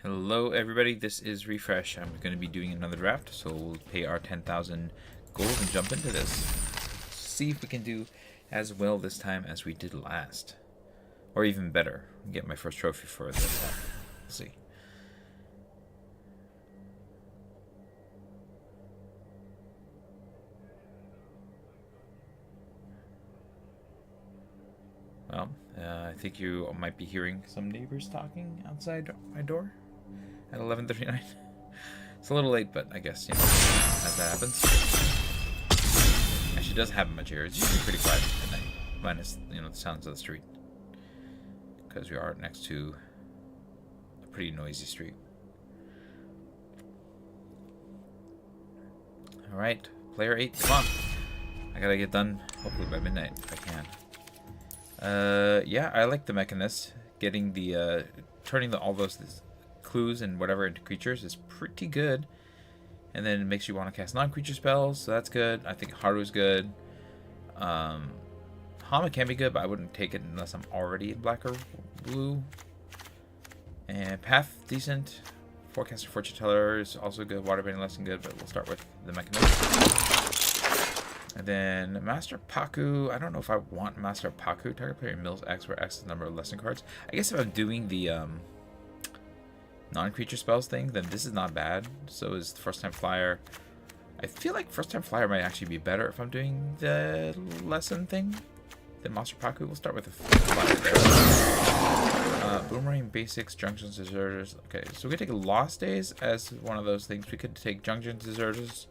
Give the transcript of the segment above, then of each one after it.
Hello everybody, this is Refresh. I'm going to be doing another draft, so we'll pay our 10,000 gold and jump into this. See if we can do as well this time as we did last. Or even better. Get my first trophy for this one. We'll see. Well, I think you might be hearing some neighbors talking outside my door at 11:39. It's a little late, but I guess, as that happens. Actually, it doesn't happen much here. It's usually pretty quiet at night, minus, the sounds of the street. Because we are next to a pretty noisy street. Alright, player 8, come on. I gotta get done, hopefully by midnight, if I can. Yeah, I like the mechanist. Getting the, turning all those clues and whatever into creatures is pretty good. And then it makes you want to cast non-creature spells, so that's good. I think Haru's good. Hama can be good, but I wouldn't take it unless I'm already in black or blue. And Path, decent. Forecaster, Fortune Teller is also good. Waterbending Lesson good, but we'll start with the mechanist. And then Master Paku. I don't know if I want Master Paku. Target player mills X, where X is the number of lesson cards. I guess if I'm doing the non-creature spells thing, then this is not bad. So is the First Time Flyer. I feel like First Time Flyer might actually be better if I'm doing the lesson thing than Master Paku. We'll start with the flyer there. Boomerang Basics, Junctions, Deserters. Okay, so we could take Lost Days as one of those things. We could take Junctions, Deserters,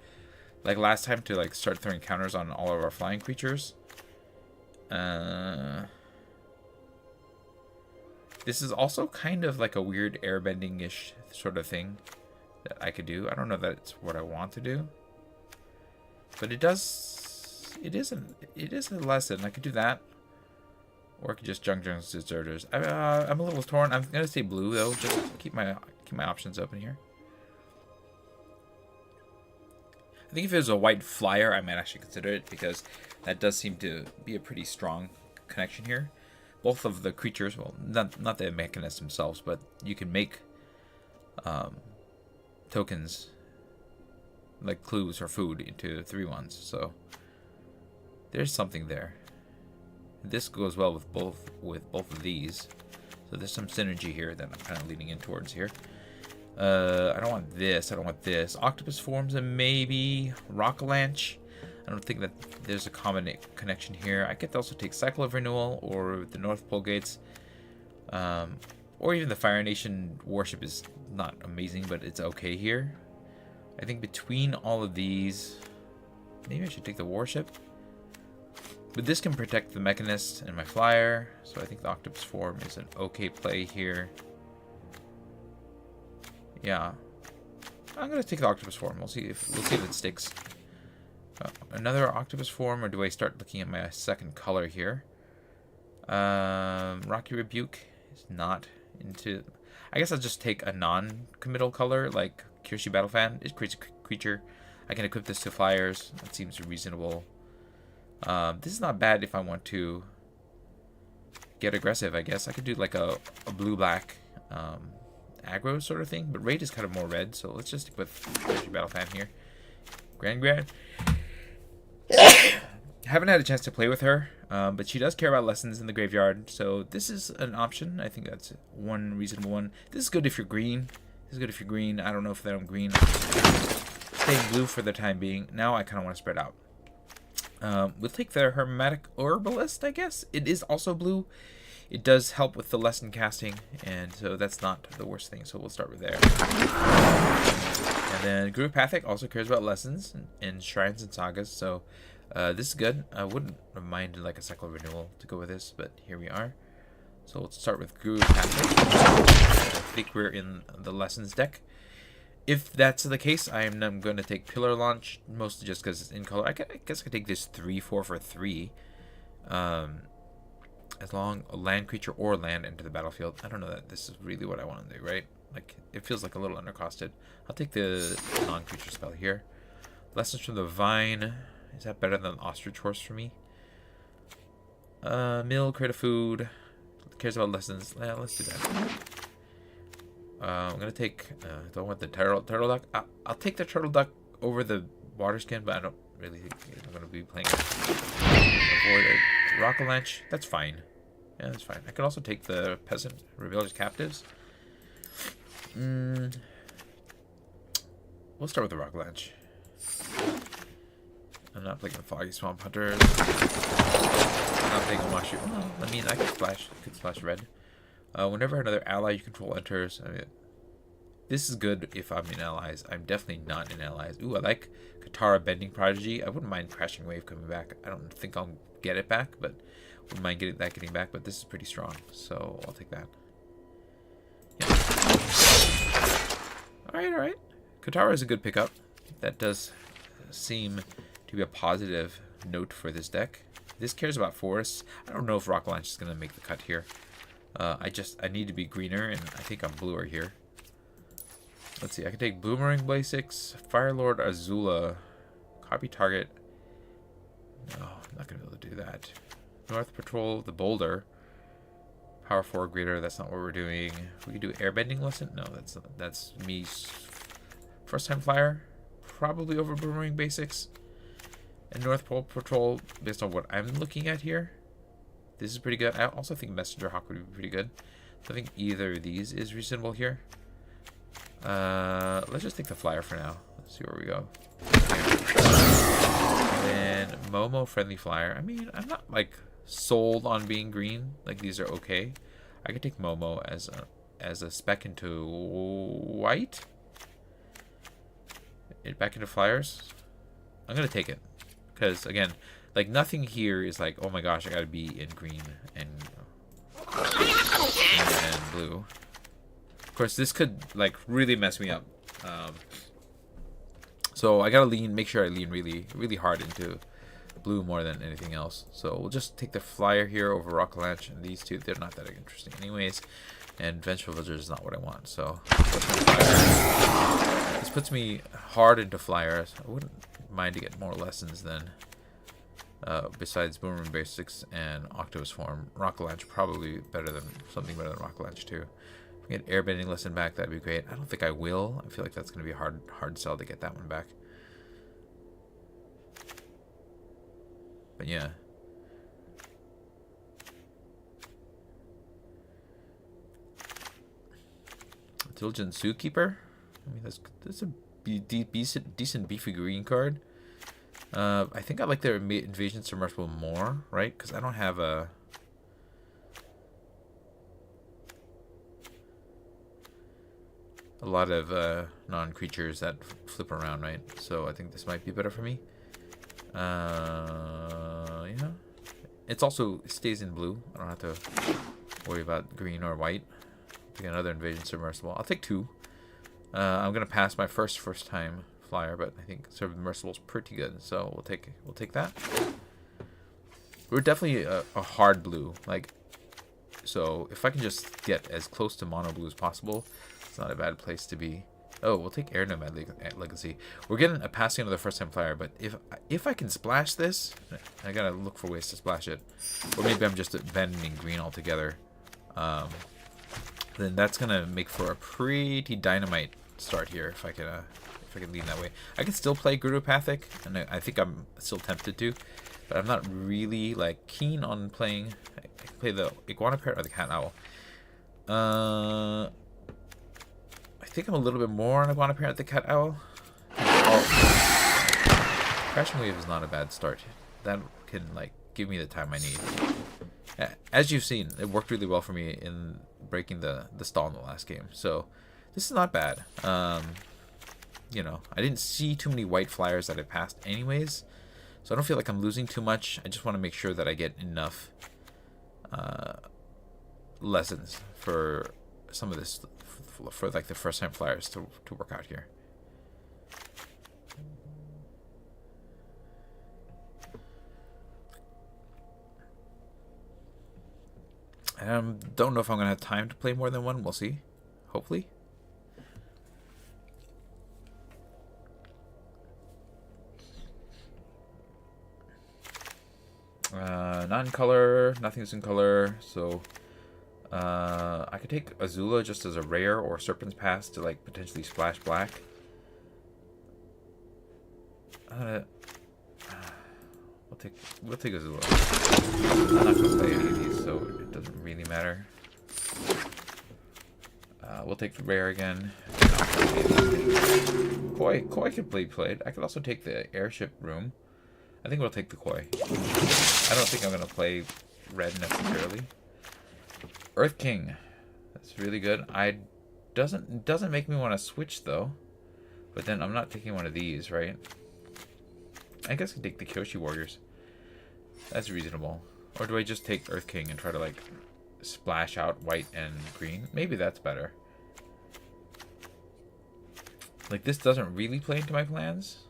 like last time, to like start throwing counters on all of our flying creatures. This is also kind of like a weird airbending-ish sort of thing that I could do. I don't know that it's what I want to do, but it is a lesson. I could do that, or I could just Junctions, Deserters. I'm a little torn. I'm gonna say blue though, just to keep my options open here. I think if it was a white flyer, I might actually consider it, because that does seem to be a pretty strong connection here. Both of the creatures, well, not the mechanists themselves, but you can make tokens like clues or food into 3/1s. So there's something there. This goes well with both of these. So there's some synergy here that I'm kind of leaning in towards here. I don't want this. I don't want this. Octopus forms and maybe Rockalanche. I don't think that there's a common connection here. I could also take Cycle of Renewal or the North Pole Gates. Or even the Fire Nation Warship is not amazing, but it's okay here. I think between all of these, maybe I should take the Warship. But this can protect the Mechanist and my Flyer, so I think the Octopus form is an okay play here. Yeah, I'm gonna take the Octopus form. We'll see if it sticks. Another Octopus form, or do I start looking at my second color here? Rocky Rebuke is not into. I guess I'll just take a non-committal color like Kirshi Battlefan. It creates a creature. I can equip this to flyers. That seems reasonable. This is not bad if I want to get aggressive. I guess I could do like a blue-black aggro sort of thing, but raid is kind of more red, so let's just stick with Kirshi Battlefan here. Grand. Haven't had a chance to play with her, but she does care about lessons in the graveyard, so this is an option. I think that's one reasonable one. This is good if you're green. I don't know if I'm green. Staying blue for the time being. Now I kind of want to spread out. We'll take the Hermetic Herbalist, I guess. It is also blue. It does help with the lesson casting, and so that's not the worst thing, so we'll start with there. And then Gurupathic also cares about lessons and shrines and sagas, so this is good. I wouldn't have minded like a Cycle of Renewal to go with this, but here we are. So let's start with Gurupathic. I think we're in the lessons deck. If that's the case, I am going to take Pillar Launch, mostly just because it's in color. I guess I could take this 3/4 for 3. As long a land creature or land into the battlefield. I don't know that this is really what I want to do, right? Like, it feels like a little undercosted. I'll take the non-creature spell here. Lessons from the Vine. Is that better than Ostrich Horse for me? Mill, create a food. Cares about lessons. Yeah, let's do that. I'm gonna take. Don't want the turtle duck. I'll take the turtle duck over the water skin, but I don't really think I'm gonna be playing it. Avoid a rocket launch. That's fine. Yeah, that's fine. I could also take the peasant revealers captives. We'll start with the rocket launch. I'm not playing the foggy swamp hunters. I'm not playing a wash. Well, I mean, I could splash red. Whenever another ally you control enters, I mean, this is good if I'm in allies. I'm definitely not in allies. Ooh, I like Katara Bending Prodigy. I wouldn't mind Crashing Wave coming back. I don't think I'll get it back, but wouldn't mind getting back. But this is pretty strong, so I'll take that. Yeah. All right. Katara is a good pickup. That does seem to be a positive note for this deck. This cares about forests. I don't know if Rocket Launch is going to make the cut here. I need to be greener, and I think I'm bluer here. Let's see. I can take Boomerang Basics, Firelord Azula, copy target. No, I'm not going to be able to do that. North Patrol, the Boulder, Power 4 greater. That's not what we're doing. We could do Airbending Lesson. No, that's me. First time flyer, probably over Boomerang Basics. And North Pole Patrol, based on what I'm looking at here, this is pretty good. I also think Messenger Hawk would be pretty good. So I think either of these is reasonable here. Let's just take the flyer for now. Let's see where we go. And then Momo friendly flyer. I mean, I'm not like sold on being green. Like these are okay. I could take Momo as a spec into white. Back into flyers. I'm gonna take it because again, like nothing here is like, oh my gosh, I gotta be in green and blue. Of course, this could like really mess me up. So I gotta make sure I lean really hard into blue more than anything else. So we'll just take the flyer here over Rocket Launch, and these two, they're not that interesting anyways. And Vengeful Villager is not what I want, so this puts me hard into flyers. I wouldn't mind to get more lessons than besides Boomerang Basics and Octopus Form. Rocket Launch probably something better than Rocket Launch too. If we get Airbending Lesson back, that'd be great. I don't think I will. I feel like that's gonna be a hard sell to get that one back. But yeah. Diligent Zookeeper. I mean, that's a decent beefy green card. I think I like their Invasion Submersible more, right? Because I don't have a lot of non-creatures that flip around, right? So I think this might be better for me. Yeah. It stays in blue. I don't have to worry about green or white. Take another Invasion Submersible. I'll take two. I'm gonna pass my first time flyer, but I think Submersible is pretty good, so we'll take that. We're definitely a hard blue, like, so if I can just get as close to mono blue as possible, it's not a bad place to be. Oh, we'll take Air Nomad Legacy. We're getting a passing another first time flyer, but if I can splash this, I gotta look for ways to splash it, or maybe I'm just abandoning green altogether. Then that's gonna make for a pretty dynamite start here if I can lean that way. I can still play Gurupathic, and I think I'm still tempted to, but I'm not really like keen on playing. I can play the Iguana Parrot or the Cat Owl. I think I'm a little bit more on Iguana Parrot than the Cat Owl. Crashing Wave is not a bad start. That can like give me the time I need. As you've seen, it worked really well for me in breaking the stall in the last game. So this is not bad. You know, I didn't see too many white flyers that I passed anyways, so I don't feel like I'm losing too much. I just want to make sure that I get enough lessons for some of this, for like the first time flyers to work out here. Don't know if I'm gonna have time to play more than one. We'll see. Hopefully. Not in color. Nothing's in color. So I could take Azula just as a rare or Serpent's Pass to like potentially splash black. We'll take Azula. I'm not gonna play any of these, so it doesn't really matter. We'll take the rare again. Koi could be played. I could also take the airship room. I think we'll take the Koi. I don't think I'm gonna play red necessarily. Earth King. That's really good. Doesn't make me want to switch though. But then I'm not taking one of these, right? I guess I can take the Kyoshi Warriors. That's reasonable. Or do I just take Earth King and try to like splash out white and green? Maybe that's better. Like this doesn't really play into my plans.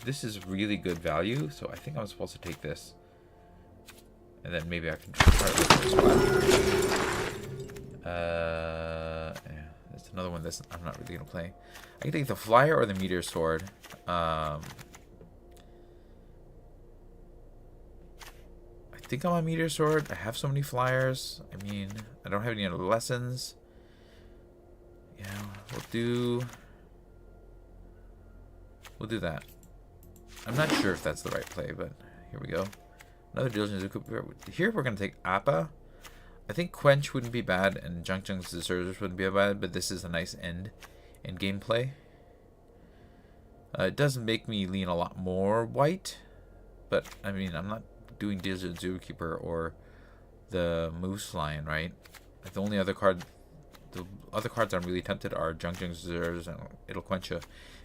This is really good value, so I think I'm supposed to take this. And then maybe I can try to look for a spot. Yeah, there's another one this I'm not really gonna play. I can take the flyer or the meteor sword. I think I'm a meteor sword. I have so many flyers. I mean, I don't have any other lessons. Yeah, we'll do that. I'm not sure if that's the right play, but here we go. Another Diligent Zookeeper. Here we're going to take Appa. I think Quench wouldn't be bad, and Junk Junk's Deserters wouldn't be bad, but this is a nice end gameplay. It does make me lean a lot more white, but I mean, I'm not doing Diligent Zookeeper or the Moose Lion, right? Like the only other card, the other cards I'm really tempted are Junk Junk's Deserters and It'll Quench Ya.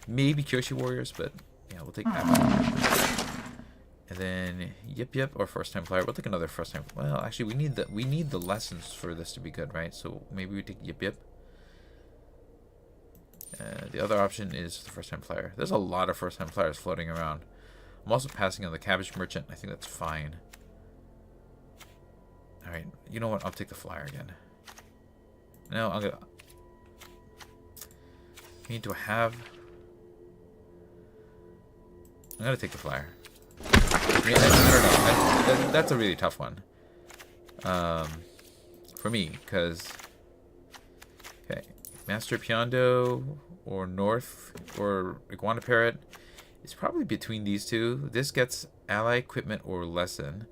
Maybe Kyoshi Warriors, but yeah, we'll take Appa. And then Yip or First Time Flyer. We'll take another First Time. Well, actually, we need the lessons for this to be good, right? So maybe we take Yip. The other option is the First Time Flyer. There's a lot of First Time Flyers floating around. I'm also passing on the Cabbage Merchant. I think that's fine. All right, you know what? I'll take the Flyer again. No, I'm gonna. I mean, do I have? I'm gonna take the Flyer. I mean, I don't know. That's a really tough one for me, because okay, Master Piondo or North or Iguana Parrot is probably between these two. This gets ally equipment or lesson,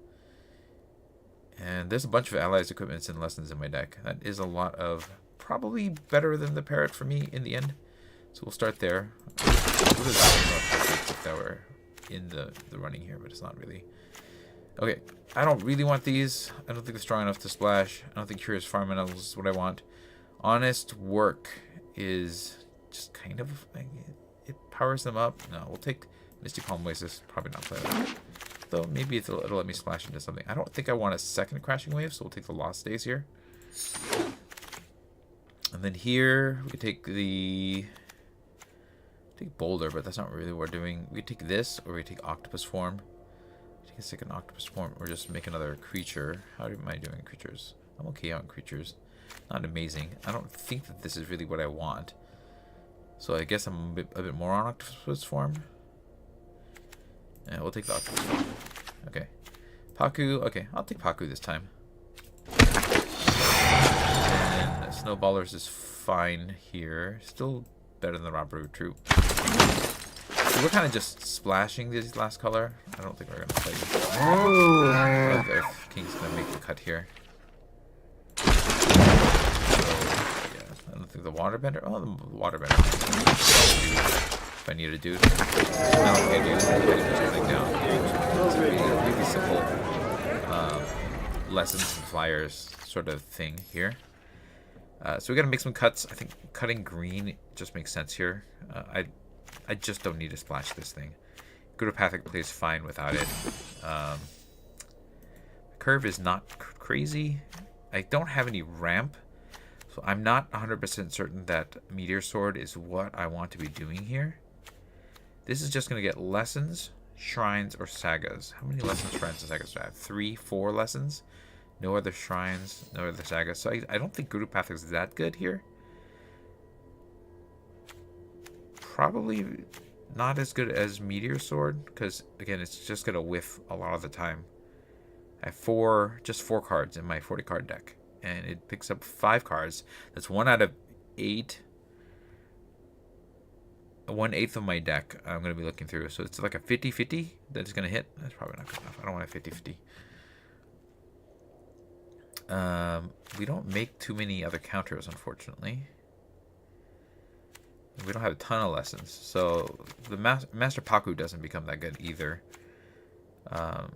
and there's a bunch of allies equipments and lessons in my deck. That is a lot of probably better than the Parrot for me in the end. So we'll start there. What is that? If that were in the running here, but it's not really. Okay, I don't really want these. I don't think they're strong enough to splash. I don't think Curious Farm Metals is what I want. Honest Work is just kind of like, it powers them up. No, we'll take Misty Palm Oasis. Probably not play that. Though maybe it'll let me splash into something. I don't think I want a second Crashing Wave, so we'll take the Lost Days here. And then here we take the Boulder, but that's not really what we're doing. We take this, or we take Octopus Form. Take a second Octopus Form, or just make another creature. How am I doing creatures? I'm okay on creatures. Not amazing. I don't think that this is really what I want. So I guess I'm a bit more on Octopus Form. And we'll take the Octopus Form. Okay. Paku. Okay, I'll take Paku this time. And Snowballers is fine here. Still better than the Robber Troop. So we're kind of just splashing this last color. I don't think we're going to play this. Oh, the Earth King's going to make the cut here. So, yeah, I don't think the Waterbender. Oh, the Waterbender. If I need to do it. I don't think I do. I can put something down. It's a really simple lessons and flyers sort of thing here. So we gotta make some cuts. I think cutting green just makes sense here. I just don't need to splash this thing. Gudopathic plays fine without it. Curve is not crazy. I don't have any ramp, so I'm not 100% certain that Meteor Sword is what I want to be doing here. This is just gonna get lessons, shrines, or sagas. How many lessons, shrines, and sagas do I have? 3, 4 lessons. No other shrines, no other sagas. So I don't think Guru Path is that good here. probably not as good as Meteor Sword, because again, it's just gonna whiff a lot of the time. I have just four cards in my 40 card deck, and it picks up 5 cards. That's 1 out of 8. 1/8 of my deck I'm going to be looking through. So it's like a 50-50 that it's going to hit. That's probably not good enough. I don't want a 50-50. We don't make too many other counters, unfortunately. We don't have a ton of lessons. So the Master Paku doesn't become that good either. I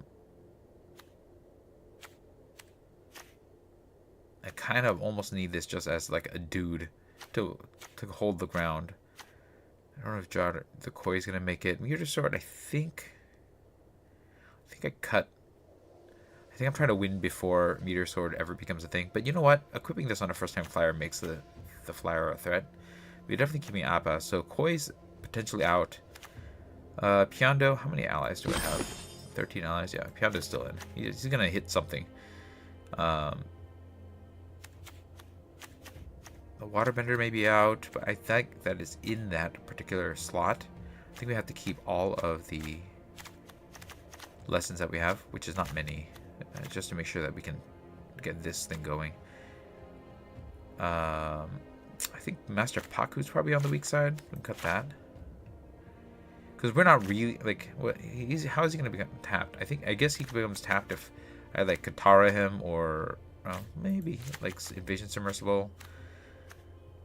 kind of almost need this just as like a dude to hold the ground. I don't know if the Koi is gonna make it. Meteor Sword, I think I cut. I think I'm trying to win before Meteor Sword ever becomes a thing. But you know what? Equipping this on a first-time flyer makes the flyer a threat. We're definitely keeping Appa. So Koi's potentially out. Piondo, how many allies do I have? 13 allies. Yeah, Piondo's still in. He's gonna hit something. The Waterbender may be out, but I think that is in that particular slot. I think we have to keep all of the lessons that we have, which is not many, just to make sure that we can get this thing going. I think Master Paku's probably on the weak side. We can cut that. Because we're not really, like, how is he going to become tapped? I guess he becomes tapped if I, like, Katara him or, well, maybe, like, Invasion Submersible.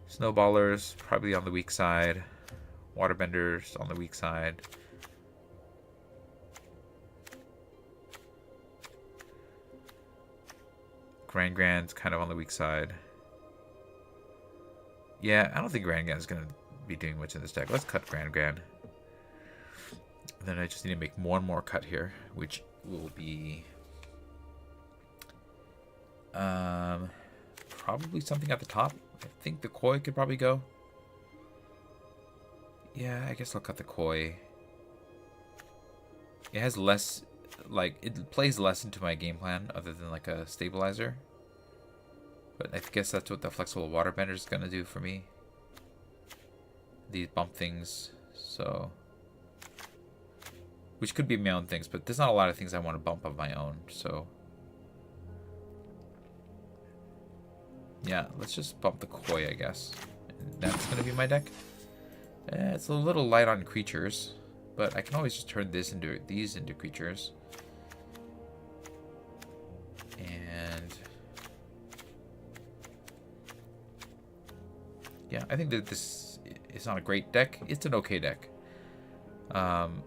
Snowballers, probably on the weak side. Waterbenders on the weak side. Grand's kind of on the weak side. Yeah, I don't think Grand's going to be doing much in this deck. Let's cut Grand. And then I just need to make one more cut here, which will be probably something at the top. I think the Koi could probably go. Yeah, I guess I'll cut the Koi. It has less, like, it plays less into my game plan other than like a stabilizer. But I guess that's what the flexible waterbender is going to do for me. These bump things, so. Which could be my own things, but there's not a lot of things I want to bump of my own, so. Yeah, let's just bump the Koi, I guess. And that's going to be my deck. It's a little light on creatures, but I can always just turn these into creatures. And yeah, I think that this is not a great deck. It's an okay deck. I'm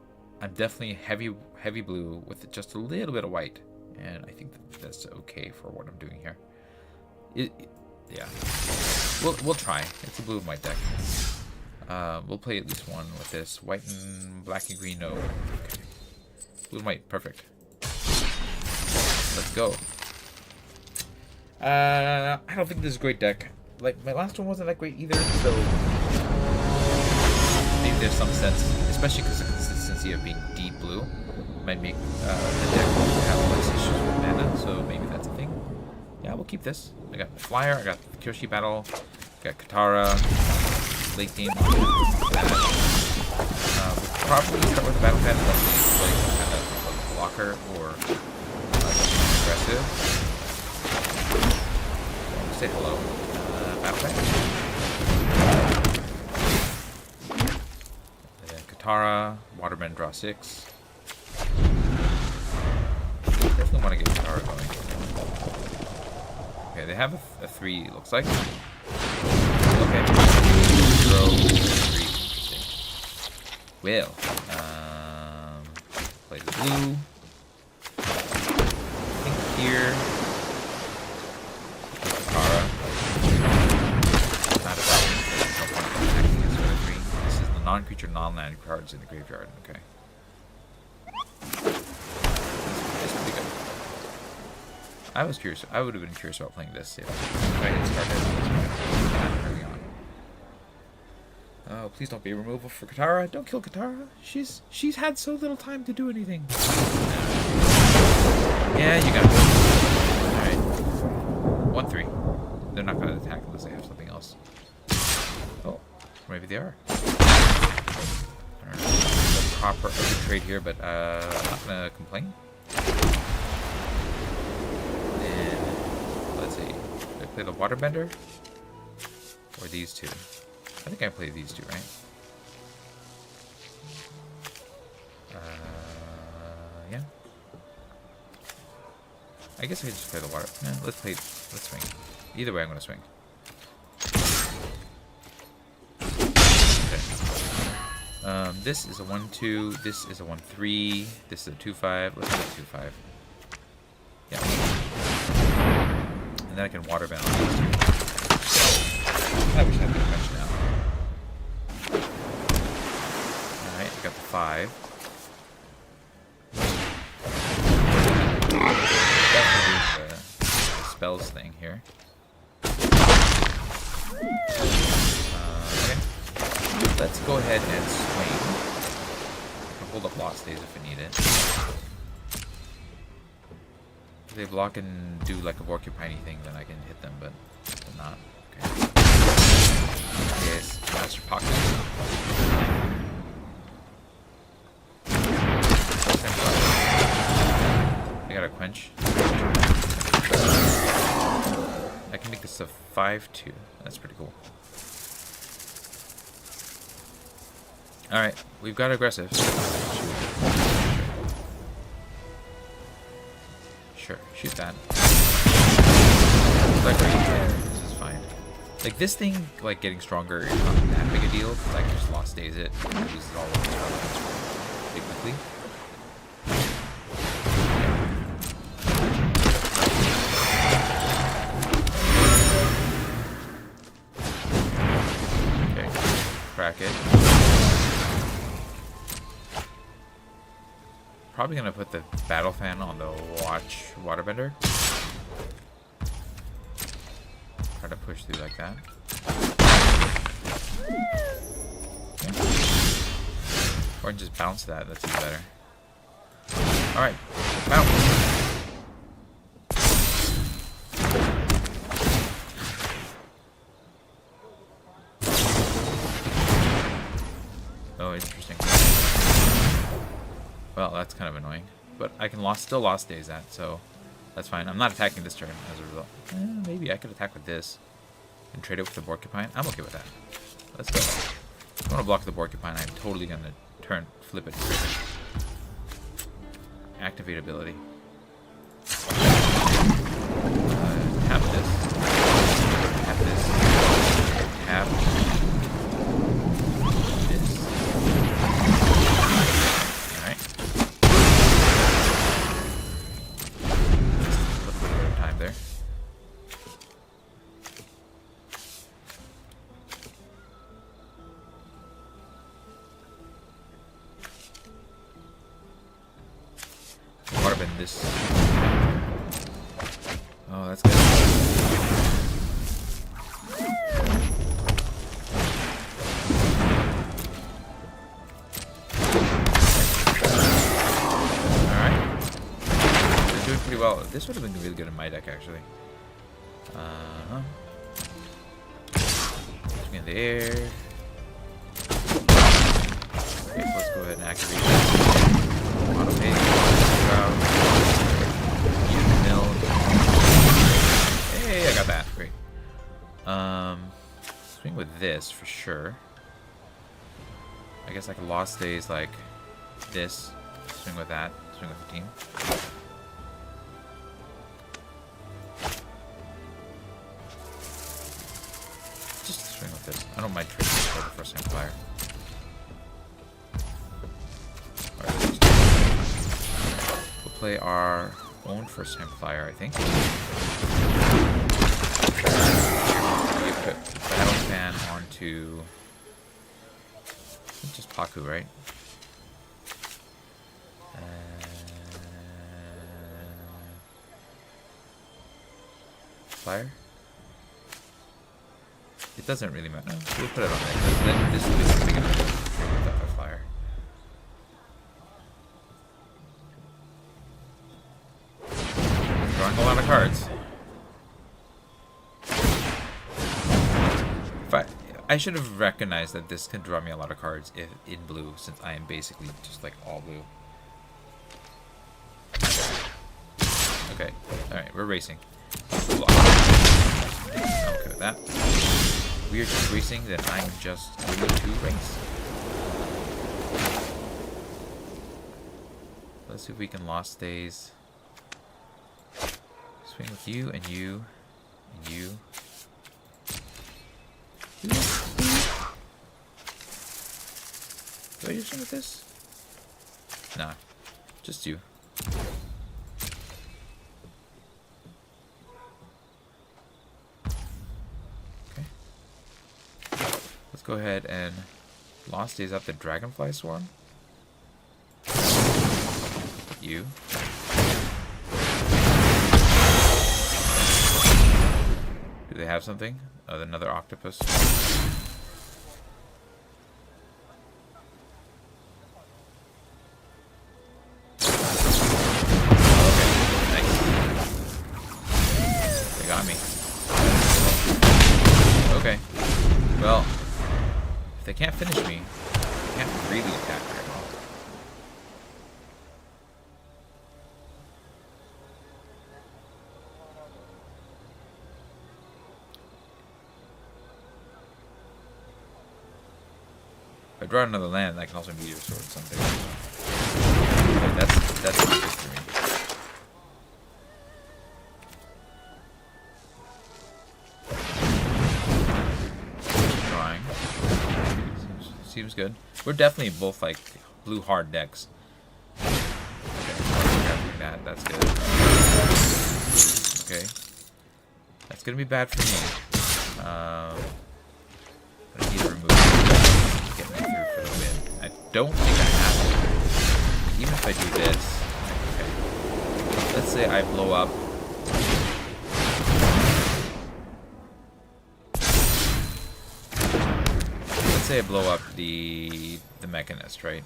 definitely heavy blue with just a little bit of white, and I think that's okay for what I'm doing here. Yeah, we'll try. It's a blue and white deck. We'll play at least one with this. White and black and green, no. Okay. Blue and white, perfect. Let's go. I don't think this is a great deck. Like, my last one wasn't that great either, so maybe there's some sense, especially because the consistency of being deep blue might make the deck have less issues with mana, so maybe that's a thing. Yeah, we'll keep this. I got Flyer, I got Kyoshi Battle, got Katara, late game that. We'll probably start with the Battle Pad unless we play some kind of blocker or something aggressive. So, say hello. Battle Pad. And then Katara, Waterbend, draw 6. Definitely want to get Katara going. Okay, they have a 3, looks like. Okay. Throw 3. Interesting. Well, play the blue. I think here. Katara. Not a problem. There's no point in attacking this with a 3. This is the non-creature, non-land cards in the graveyard. Okay. I was curious. I would have been curious about playing this if I had started early on. Oh, please don't be a removal for Katara. Don't kill Katara. She's had so little time to do anything. Yeah, you got it. Alright. 1-3. They're not going to attack unless they have something else. Oh, maybe they are. a good trade here, but I'm not gonna complain. And let's see, do I play the waterbender or these two? I think I play these two, right? Yeah. I guess I could just play the water. Yeah, let's swing. Either way, I'm gonna swing. Okay. This is a 1-2. This is a 1-3. This is a 2-5. Let's go 2-5. Yeah. And then I can water bend on these two. I wish I had the bench now. Alright, I got the 5. Definitely the spells thing here. Okay. Let's go ahead and swing. I'll hold up Lost Days if I need it. If they block and do like a porcupine thing, then I can hit them, but they're not. Okay. Yes, Master Pocket. I got a quench. I can make this a 5-2. That's pretty cool. Alright, we've got aggressive. Sure, shoot that. Like right there, this is fine. Like this thing, like getting stronger is not that big a deal, because I can just Lost Days it. It loses all of its relevance pretty quickly. Crack it. Probably gonna put the battle fan on the waterbender. Try to push through like that. Okay. Or just bounce that. That's even better. All right, bounce. Oh, interesting. Well, that's kind of annoying. But I can still Lost Days that, so that's fine. I'm not attacking this turn as a result. Maybe I could attack with this and trade it with the porcupine. I'm okay with that. Let's go. If I want to block the porcupine, I'm totally going to flip it. Activate ability. Tap this. Tap this. Tap this. Alright. A little bit of time there. Waterbend this. Oh, that's good. Alright. They're doing pretty well. This would have been really good in my deck, actually. Swing in the air. Okay, let's go ahead and activate this. Auto pay. Hey, I got that. Great. Swing with this for sure. I guess I could Lost Days like this. Swing with that. Swing with the team. Just swing with this. I don't mind trading for the first time flyer. We'll play our own first time flyer, I think. We put the battle fan onto just Paku, right? Flyer? It doesn't really matter. No, we'll put it on there. Then this is big enough to trigger the flyer. Drawing a lot of cards. I should have recognized that this can draw me a lot of cards if in blue, since I am basically just like all blue. Okay, alright, we're racing. Block. I'm okay with that. We are just racing, then I'm just going to race. Let's see if we can Lost Days. Swing with you and you and you. Do I do something with this? Nah, just you. Okay. Let's go ahead and Lost Days up the Dragonfly Swarm. You. Do they have something? Oh, another octopus. Okay. Well, if they can't finish me, they can't really attack very well. If I draw another land, I can also Meteor Sword something. Okay, that's good for me. Seems good. We're definitely both like blue hard decks. Okay, that's good. Okay, that's gonna be bad for me. I need to remove it. Get me through for the win. I don't think I have to. Even if I do this, okay. Let's say I blow up. Say I blow up the Mechanist, right?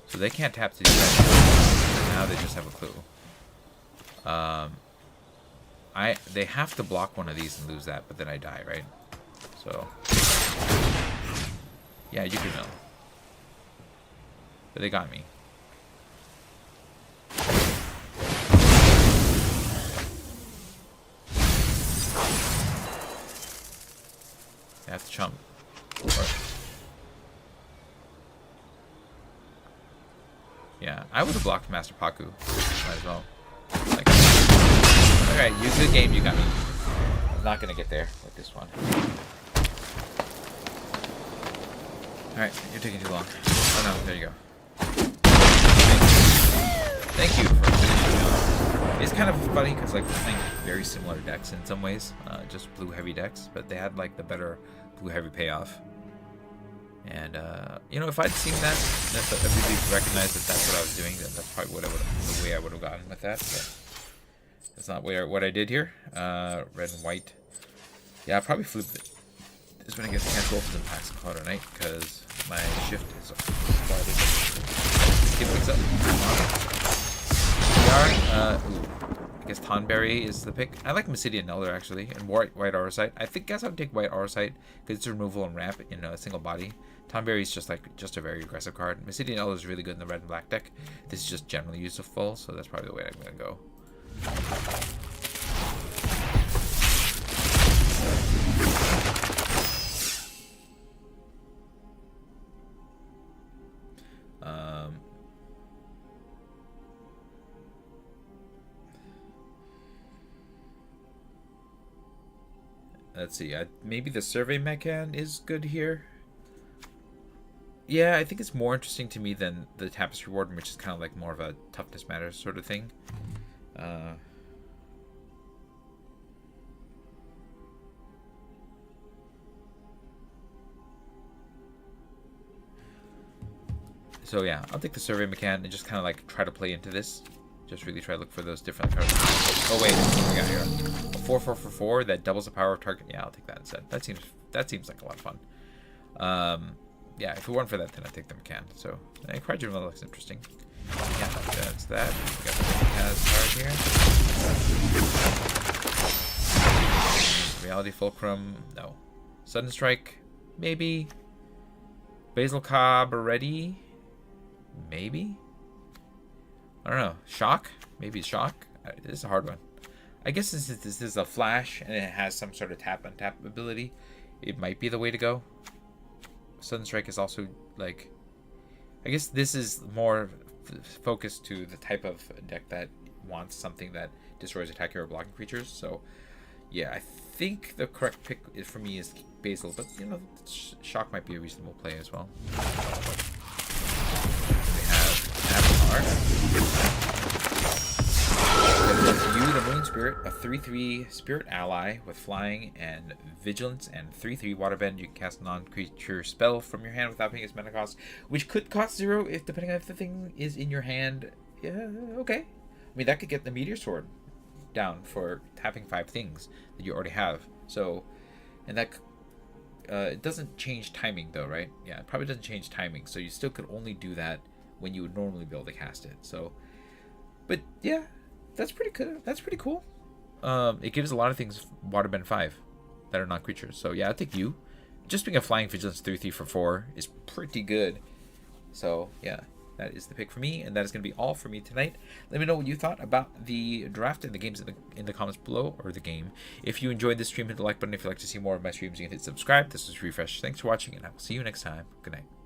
So they can't tap to do that. Now they just have a clue. They have to block one of these and lose that, but then I die, right? So yeah, you can mill. But they got me. I have to chump. Yeah, I would have blocked Master Paku. Might as well. Like, alright, you good game, you got me. I'm not gonna get there with this one. Alright, you're taking too long. Oh no, there you go. Thank you for finishing me off. It's kind of funny because like we're playing very similar decks in some ways, just blue heavy decks, but they had like the better blue heavy payoff. And you know, if I'd seen that, if everybody recognized that that's what I was doing, then that's probably what the way I would have gotten with that. But that's not what I did here. Red and white. Yeah, I'll probably flip it. This is when I get to cancel both of them packs and call it a night because my shift is started. Skip things up. I guess Tonberry is the pick. I like Mesidian Elder actually, and white Aurosite. I guess I would take white Aurosite because it's removal and ramp in a single body. Tonberry is just a very aggressive card. Mesidian Elder is really good in the red and black deck. This is just generally useful, so that's probably the way I'm gonna go. Let's see, maybe the Survey Mechan is good here. Yeah, I think it's more interesting to me than the Tapestry Warden, which is kind of like more of a toughness matters sort of thing. So yeah, I'll take the Survey Mechan and just kind of like try to play into this. Just really try to look for those different cards. Oh wait, what we got here? A 4/4/4 that doubles the power of target. Yeah, I'll take that instead. That seems like a lot of fun. Yeah, if it weren't for that, then I think the Mechan. So, Cryogem looks interesting. Yeah, that's that. We got the Mechan's card here. Reality Fulcrum, no. Sudden Strike, maybe. Basil Cobb already, maybe. I don't know. Shock, maybe Shock. This is a hard one. I guess this is a flash and it has some sort of tap on tap ability. It might be the way to go. Sudden Strike is also like, I guess this is more focused to the type of deck that wants something that destroys attack or blocking creatures. So yeah, I think the correct pick for me is Basil, but you know, Shock might be a reasonable play as well. We have Avatar. You, the Moon Spirit, a 3/3 Spirit Ally with Flying and Vigilance and 3/3 Waterbend. You can cast a non-creature spell from your hand without paying its mana cost, which could cost 0 if depending on if the thing is in your hand. Yeah, okay. I mean, that could get the Meteor Sword down for tapping 5 things that you already have. So, and that it doesn't change timing though, right? Yeah, it probably doesn't change timing. So you still could only do that when you would normally be able to cast it. So, but yeah. That's pretty good. That's pretty cool. It gives a lot of things Waterbend 5 that are not creatures. So yeah, I think you. Just being a Flying Vigilance 3/3 for 4 is pretty good. So yeah, that is the pick for me, and that is going to be all for me tonight. Let me know what you thought about the draft and the games in the comments below, or the game. If you enjoyed this stream, hit the like button. If you'd like to see more of my streams, you can hit subscribe. This was Refresh. Thanks for watching, and I will see you next time. Good night.